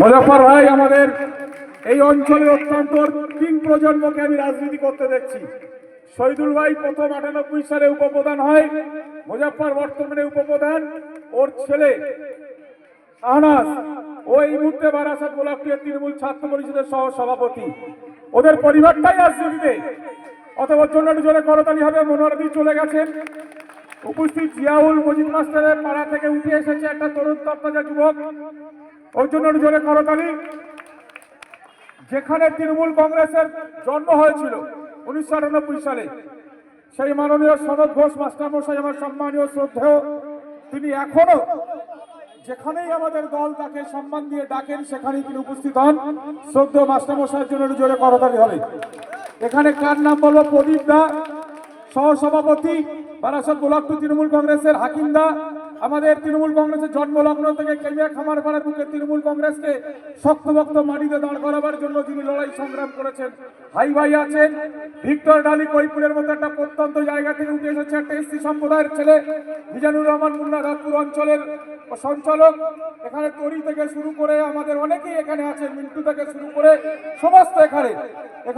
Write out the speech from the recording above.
মুজাফফর ভাই, আমাদের এই অঞ্চলের অত্যন্ত তিন প্রজন্মকে আমি রাজনীতি করতে দেখছি। শহীদুল ভাই প্রথম 98 সালে উপপ্রধান হয়, মুজাফফর বর্তমানে উপপ্রধান, ওর ছেলে শাহনাজ ওই মুহূর্তে বারাসাত ব্লকের তৃণমূল ছাত্র পরিষদের সহ সভাপতি। ওদের পরিবারটাই রাজনীতিতে। অথবা জন্য জোরে করতালি হবে। মনোয়ারদি চলে গেছেন। উপস্থিত জিয়াউল মজিদ মাস্টারের পাড়া থেকে উঠে এসেছে একটা তরুণ তত্ত্বাজা যুবক, ওর জন্য জোরে করতালি। যেখানে তৃণমূল কংগ্রেসের জন্ম হয়েছিল 1998 সালে, সেই মাননীয় সনদ ঘোষ মাস্টারমশাই আমার সম্মানীয় শ্রদ্ধেয়, তিনি এখনো যেখানেই আমাদের দল তাকে সম্মান দিয়ে ডাকেন সেখানেই তিনি উপস্থিত হন। শ্রদ্ধেয় মাস্টারমশাইয়ের জন্য জোরে করতালি হবে। এখানে কার নাম বলবো? প্রদীপ দা, সহসভাপতি বারাসাত ব্লক তৃণমূল কংগ্রেসের। হাকিম দা, আমাদের তৃণমূল কংগ্রেসের জন্মলগ্ন থেকে কেমিয়া খামারপাড়ার বুকে তৃণমূল কংগ্রেসকে শক্তভক্ত মাটিতে দাঁড় করাবার জন্য যিনি লড়াই সংগ্রাম করেছেন। ভাই ভাই আছেন ভিক্টর ডালি, কৈপুরের মতো একটা প্রত্যন্ত জায়গা থেকে উঠে এসেছে একটা এসসি সম্প্রদায়ের ছেলে, মিজানুর রহমান মুন্না রাজপুর অঞ্চলের সঞ্চালক। এখানে তরি থেকে শুরু করে আমাদের অনেকেই এখানে আছেন, মিন্টু থেকে শুরু করে সমস্ত এখানে